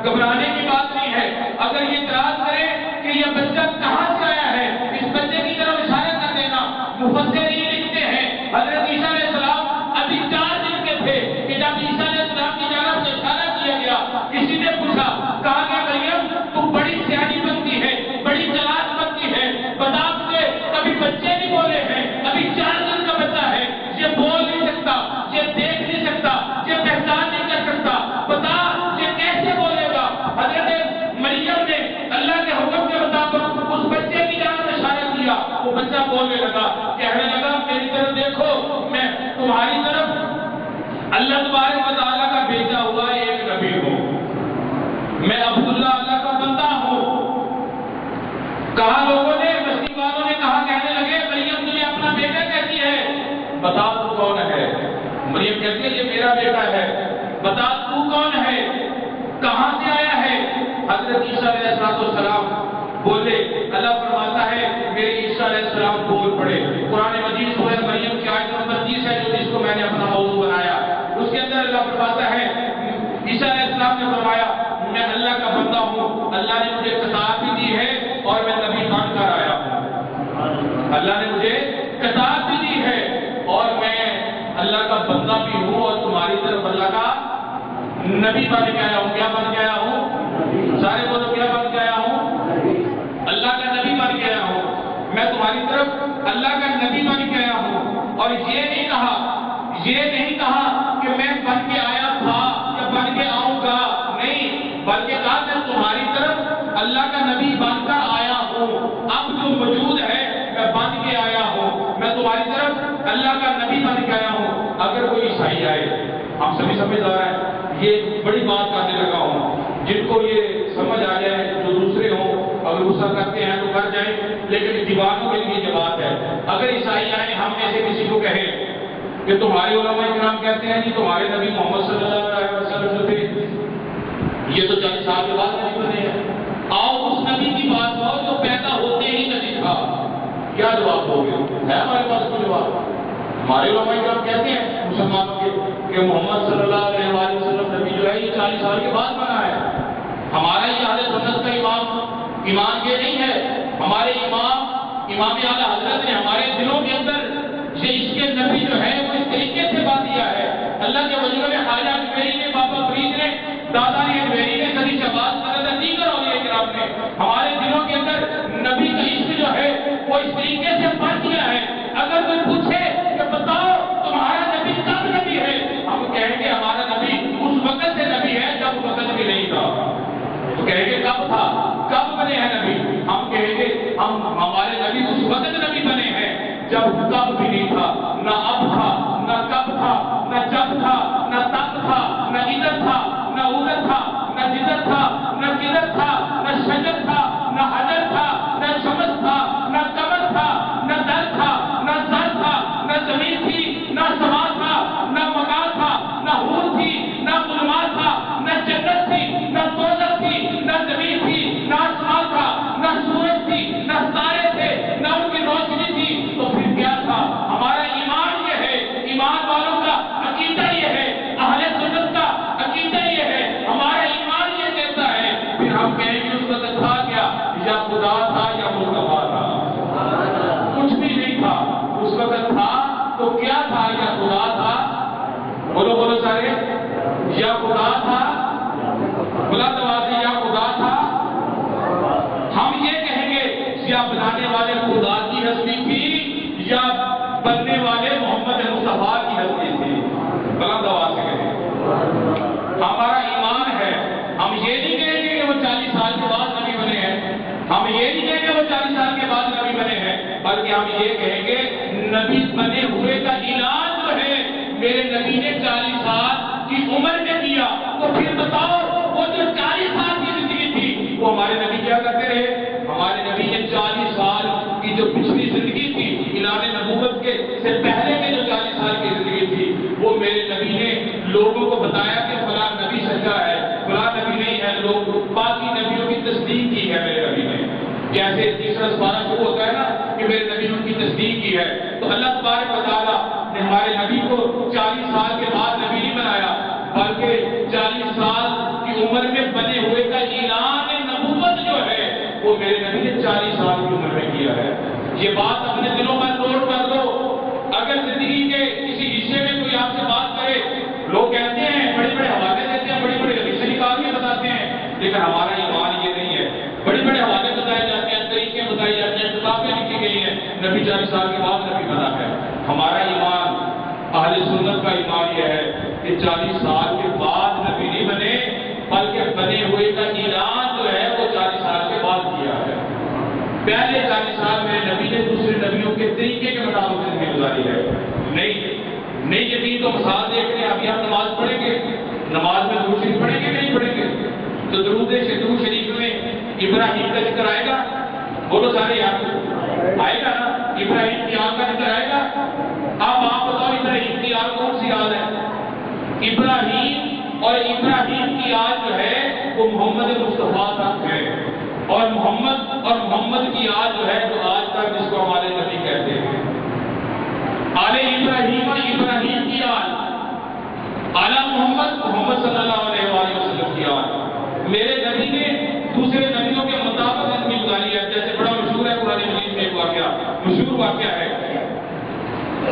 گھبرانے کی بات نہیں ہے. اگر یہ اعتراض کرے کہ یہ بچہ کہاں سے آیا ہے، اس بچے کی طرف اشارہ کر دینا. مفسرین لکھتے ہیں حضرت عیسیٰ علیہ السلام ابھی 4 دن کے تھے کہ جب عیسیٰ علیہ السلام کی جانب سے اشارہ کیا گیا. کسی نے پوچھا، کہا کہ مریم تو بڑی سیاحی بنتی ہے، بڑی چلاک بنتی ہے، بتا مجھے کبھی بچے نہیں بولے ہیں، ابھی 4 دن کا بچہ ہے، یہ بول نہیں سکتا، یہ دیکھ نہیں سکتا، یہ پہچان نہیں کر سکتا، بتا یہ کیسے بولے گا. حضرت مریم نے اللہ کے حکم کے مطابق اس بچے کی جانب اشارہ کیا. وہ بچہ بولنے لگا، کہنے لگا میری طرف دیکھو، میں تمہاری طرف اللہ تبارک و تعالیٰ کا بھیجا ہوا ایک نبی ہوں، میں عبداللہ اللہ کا بندہ ہوں. کہا لوگوں نے، بستی والوں نے کہا، کہنے لگے مریم تجھے اپنا بیٹا کہتی ہے، بتا تو کون ہے. مریم کہتی ہے یہ میرا بیٹا ہے. بتا تو کون ہے، کہاں سے آیا ہے. حضرت عیسیٰ علیہ السلام بولے. اللہ فرماتا ہے میرے عیسیٰ علیہ السلام بول پڑے. قرآن مجید سورہ مریم کی آیت نمبر 30 ہے جو جس کو میں نے اپنا موضوع بنایا. اس کے اندر اللہ فرماتا ہے عیسیٰ علیہ السلام نے فرمایا میں اللہ کا بندہ ہوں، اللہ نے مجھے کتاب بھی دی ہے اور میں نبی بن کر آیا ہوں. اللہ نے مجھے کتاب بھی دی ہے اور میں اللہ کا بندہ بھی ہوں اور تمہاری طرف اللہ کا نبی بن کے آیا ہوں. کیا بن کے آیا ہوں؟ سارے بولو کیا بن کے آیا ہوں؟ اللہ کا نبی بن کے آیا ہوں. میں تمہاری طرف اللہ کا نبی بن کے آیا ہوں. اور یہ نہیں کہا کہ میں بن کے آیا تھا یا بن کے آؤں گا، نہیں، بلکہ کہا میں تمہاری طرف اللہ کا نبی بن کر آیا ہوں. اب جو موجود ہے میں بن کے آیا ہوں، میں تمہاری طرف اللہ کا نبی بن کے آیا ہوں. اگر کوئی عیسائی آئے، ہم سبھی سمجھدار ہیں، یہ بڑی بات کرنے لگا ہوں، جن کو یہ سمجھ آ جائے، جو دوسرے ہوں اگر غصہ کرتے ہیں تو کر جائیں، لیکن دیوانوں کے لیے یہ بات ہے. اگر عیسائی آئے ہم میں سے کسی کو کہیں کہ تمہارے علماء کرام کہتے ہیں کہ تمہارے نبی محمد صلی اللہ علیہ وسلم جو تھے یہ تو 40 سال کے بعد نبی بنے ہیں، آؤ اس نبی کی بات کرو جو پیدا ہوتے ہی نبی تھا. کیا جواب دو گے؟ ہے ہمارے پاس کوئی جواب؟ ہمارے علماء کرام کہتے ہیں مسلمانوں کے کہ محمد صلی اللہ علیہ وسلم نبی جو ہے یہ 40 سال کے بعد بنا ہے. ہمارا یہ اہل سنت کا ایمان یہ نہیں ہے. ہمارے امام اعلیٰ حضرت نے ہمارے دلوں کے اندر یہ عشق نبی جو ہے وہ اس طریقے سے بات دیا ہے. اللہ کے وجود میں خواجہ اجمیری نے، بابا فرید نے، دادا اجمیری نے، سری شہباز مدد دیگر اولیاء کرام نے ہمارے دلوں کے اندر نبی کا عشق جو ہے وہ اس طریقے سے بات دیا ہے. اگر کوئی پوچھے کہ بتاؤ تمہارا نبی کب نبی ہے، ہم کہیں گے ہمارا نبی اس وقت سے نبی ہے جب وقت بھی نہیں تھا. تو کہیں گے کب تھا، کب بنے ہیں نبی؟ ہم کہیں گے ہمارے نبی اس وقت نبی بنے ہیں جب کب بھی نہیں تھا، نہ اب تھا، نہ کب تھا، نہ جب تھا، نہ تب تھا، نہ ادھر تھا، نہ ادھر تھا، نہ جدھر تھا، نہ کدھر تھا، نہ شجر تھا، نہ حجر تھا، نہ شمس تھا، نہ قمر تھا، نہ در تھا، نہ سر تھا، نہ زمین تھی، نہ سما تھا، نہ مکان تھا، نہ حور تھی، نہ ظلمات تھا، نہ جنت تھی، نہ دوزخ تھی، نہ زمین تھی، نہ آسمان تھا، نہ سورج تھی، نہ ستارے تھے، نہ ان کی روشنی تھی. تو پھر کیا تھا؟ ہمارا ایمان یہ ہے، ایمان والوں کا عقیدہ یہ ہے، اہل سنت کا عقیدہ یہ ہے، ہمارا ایمان یہ کہتا ہے. پھر ہم کہیں گے اس وقت تھا کیا؟ یا خدا تھا یا مصطفیٰ تھا؟ کچھ بھی نہیں تھا. اس وقت تھا تو کیا تھا؟ یا خدا تھا؟ بولو بولو سارے، یا خدا تھا؟ بلند آواز سے یا خدا تھا؟ ہم یہ کہیں گے یا بنانے والے خدا کی ہستی تھی یا بننے والے محمد مصطفیٰ کی ہستی تھی. بلند آواز سے کہیں. ہمارا ایمان ہے، ہم یہ نہیں کہیں گے کہ وہ 40 سال کے بعد نبی بنے ہیں، ہم یہ نہیں کہیں گے وہ 40 سال کے بعد نبی بنے ہیں، بلکہ ہم یہ کہیں گے نبی بنے ہوئے کا اعلان جو ہے میرے نبی نے 40 سال کی عمر میں کیا. تو پھر بتاؤ وہ جو 40 سال کی زندگی تھی وہ ہمارے نبی کیا کرتے رہے؟ ہمارے نبی نے 40 سال کی جو پچھلی زندگی تھی، اعلان نبوت کے سے پہلے کے جو 40 سال کی زندگی تھی، وہ میرے نبی نے لوگوں کو بتایا کہ فلاں نبی سچا ہے، فلاں نبی نہیں ہے. لوگ باقی نبیوں کی تصدیق کی ہے میرے نبی نے. جیسے تیسرا سپارہ شروع ہوتا ہے نا کہ میرے نبی نے ان کی تصدیق کی ہے. تو اللہ تبارک و تعالیٰ نے ہمارے نبی کو 40 سال کے بعد نبی نہیں بنایا، بلکہ 40 سال کی عمر میں بنے ہوئے وہ میرے نبی نے 40 سال کی عمر میں کیا ہے۔ یہ بات اپنے دلوں میں نوٹ کر لو۔ اگر زندگی کے کسی حصے میں کوئی آپ سے بات کرے، لوگ کہتے ہیں بڑے بڑے حوالے دیتے ہیں، بڑی بڑی حدیثیں نکال کے بتاتے ہیں، لیکن ہمارا ایمان یہ نہیں ہے۔ بڑے بڑے حوالے بتائے جاتے ہیں، طریقے بتائی جاتے ہیں، کتابیں لکھی گئی ہیں، نبی 40 سال کے بعد نبی بنا ہے۔ ہمارا ایمان، اہل سنت کا ایمان یہ ہے کہ 40 سال کے بعد نبی نہیں بنے، بلکہ بنے ہوئے کا اعلان جو ہے وہ 40 سال کے بعد کیا ہے۔ پہلے 40 سال میں نبی نے دوسرے نبیوں کے طریقے کے مطابق زندگی گزاری ہے۔ نہیں یقین تو مثال دیکھ رہے ہیں، ابھی ہم نماز پڑھیں گے، نماز میں درود شریف پڑھیں گے نہیں پڑھیں گے؟ تو درود شریف میں ابراہیم کا ذکر آئے گا؟ بولو سارے یاد آئے گا نا؟ ابراہیم کی آل کا ذکر آئے گا؟ اب آپ بتاؤ ابراہیم کی آل کون سی آل ہے؟ ابراہیم اور ابراہیم کی آل جو ہے وہ محمد مصطفیٰ تک ہے، اور محمد کی آل جو ہے وہ آج تک جس کو ہمارے نبی کہتے ہیں آل ابراہیم، اور ابراہیم کی آل آل محمد صلی اللہ علیہ وآلہ وسلم کی آل۔ میرے نبی نے دوسرے نبیوں کے مطابق زندگی گزاری ہے۔ جیسے بڑا مشہور ہے قرآن مجید میں ایک واقعہ، مشہور واقعہ ہے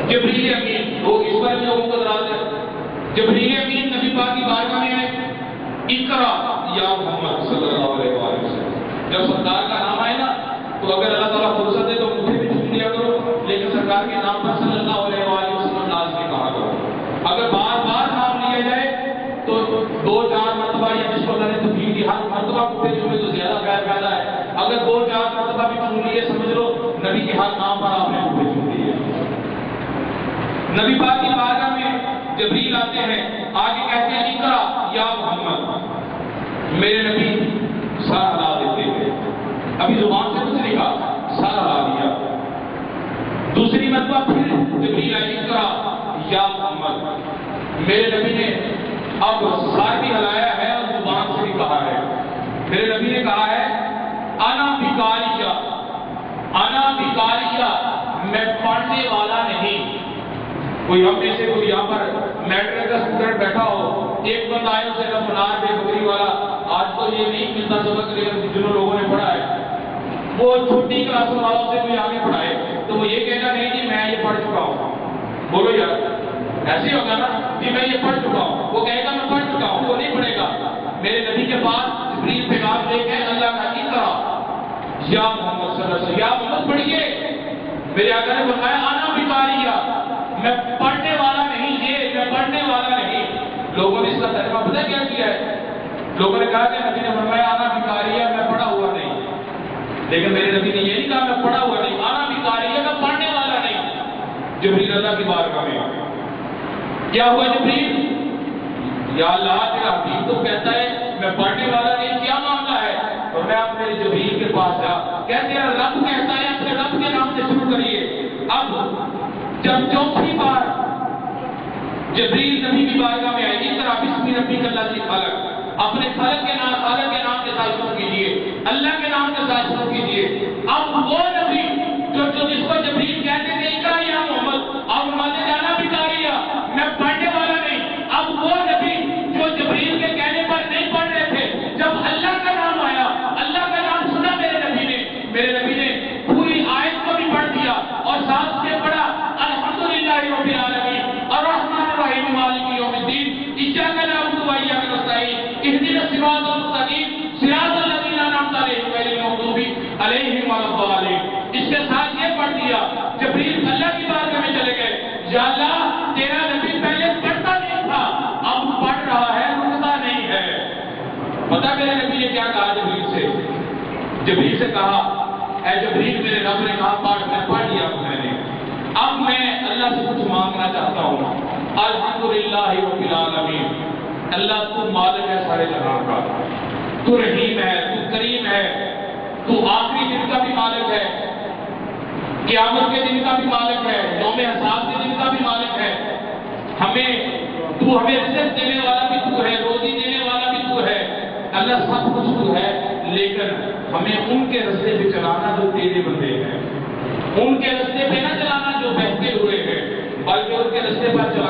جبریل امین، لوگ اس پر بھی لوگوں کو دراز ہے۔ جبریل امین نبی پاک کی بارگاہ میں آئے، اقرا یا محمد صلی اللہ علیہ وآلہ وسلم۔ جب سرکار کا نام آئے نا تو اگر اللہ تعالیٰ فرصت دے تو مجھے بھی چن لیا کرو، لیکن سرکار کے نام پر صلی اللہ علیہ وآلہ وسلم لازمی کہا کرو۔ اگر بار بار نام لیا جائے تو 2-4 مرتبہ، یا جس کو اللہ نے توفیق دی ہر مرتبہ کو پھر چنے تو زیادہ خیر پیدا ہے۔ اگر 2-4 مرتبہ بھی چن لیے، سمجھ لو نبی کے ہر نام پر آپ نے پھر چن لیے۔ نبی پاک کی بارگاہ میں جبریل آتے ہیں، آگے کہتے ہیں اقرا یا محمد۔ میرے نبی سر ہلا دیتے ہیں، ابھی زبان سے کچھ نہیں کہا، سر ہلا دیا۔ دوسری مرتبہ پھر جبریل آئے، اقرا یا محمد۔ میرے نبی نے اب سر بھی ہلایا ہے اور زبان سے بھی کہا ہے۔ میرے نبی نے کہا ہے انا بکاریہ، میں پڑھنے والا نہیں۔ کوئی ہم میں سے کوئی یہاں پر میٹرک کا اسٹوڈنٹ بیٹھا ہو، ایک بندہ آئے اسے کہ منار بے بکری والا، آج تو یہ نہیں ملتا سبق، لیکن جنہوں لوگوں نے پڑھا ہے وہ چھوٹی کلاسوں والوں سے کوئی آگے پڑھائے تو وہ یہ کہنا نہیں جی میں یہ پڑھ چکا ہوں۔ بولو یار، ایسے ہوگا نا جی میں یہ پڑھ چکا ہوں، وہ کہے گا میں پڑھ چکا ہوں، وہ نہیں پڑھے گا۔ میرے نبی کے پاس جبریل پیغام لے کے اللہ کا اقرا یا محمد صلی اللہ علیہ وسلم، یا محمد پڑھیے۔ میرے آقا نے فرمایا انا بکاریہ، میں پڑھنے والا نہیں، میں پڑھنے والا نہیں۔ لوگوں نے اس کا ترجمہ پتہ کیا کیا ہے؟ لوگوں نے کہا کہ نبی نے فرمایا انا بکاریہ، میں پڑھا ہوا نہیں۔ لیکن میرے نبی نے یہ نہیں کہا میں پڑھا ہوا نہیں، انا بکاریہ، میں پڑھنے والا نہیں۔ جبریل اللہ کی بارگاہ میں کیا ہوا؟ جبریل یا اللہ تیرا حبیب تو کہتا ہے میں پڑھنے والا نہیں، کیا معاملہ ہے؟ اور میں اپنے جبریل کے پاس جا، کہ تیرا رب کہتا ہے اپنے رب کے نام سے شروع کریے۔ اب جب چوتھی بار جبریل نبی کی بارگاہ میں آئے، اقرا بسم ربک الذی خلق، اپنے خالق کے نام کے ساتھ شروع کیجیے، اللہ کے نام کے ساتھ شروع کیجیے۔ اب وہ نبی جو جس کو جبریل کہتے تھے اقرا یا محمد، اب مانے جانا بکاریہ، میں پڑھنے والا نہیں۔ اب وہ نبی جو جبریل کے کہنے پر نہیں پڑھ رہے تھے، جب اللہ کا نام آیا، اللہ کا نام سنا میرے نبی نے پوری آیت کو بھی پڑھ دیا اور ساتھ سے پڑھا الحمدللہ رب العالمین الرحمن الرحیم مالک یوم الدین ایاک نعبد و ایاک نستعین اهدنا الصراط المستقیم صراط الذین انعمت علیہم غیر المغضوب علیہم ولا الضالین۔ اس کے ساتھ یہ پڑھ دیا، جبریل اللہ کی بارگاہ میں چلے گئے، یا اللہ تیرا نبی پہلے پڑھتا نہیں تھا، اب پڑھ رہا ہے، رکتا نہیں ہے۔ پتہ میرے نبی نے کیا کہا جبریل سے؟ جبریل سے کہا اے جبریل میرے رب نے کہا پڑھ، میں پڑھ لیا میں نے، اب میں اللہ سے کچھ مانگنا چاہتا ہوں۔ الحمدللہ رب العالمین، اللہ تو مالک ہے سارے جہان کا، تو رحیم ہے، تو کریم ہے، تو آخری دن کا بھی مالک ہے، قیامت کے دن کا بھی مالک ہے، یوم حساب کے دن کا بھی مالک ہے۔ تو ہمیں رزق دینے والا بھی تو ہے، روزی دینے والا بھی تو ہے، اللہ سب کچھ تو ہے، لیکن ہمیں ان کے رستے پہ چلانا جو تیرے بندے ہیں، ان کے رستے پہ نہ چلانا جو بہتے ہوئے ہیں، بلکہ ان کے رستے پر چلانا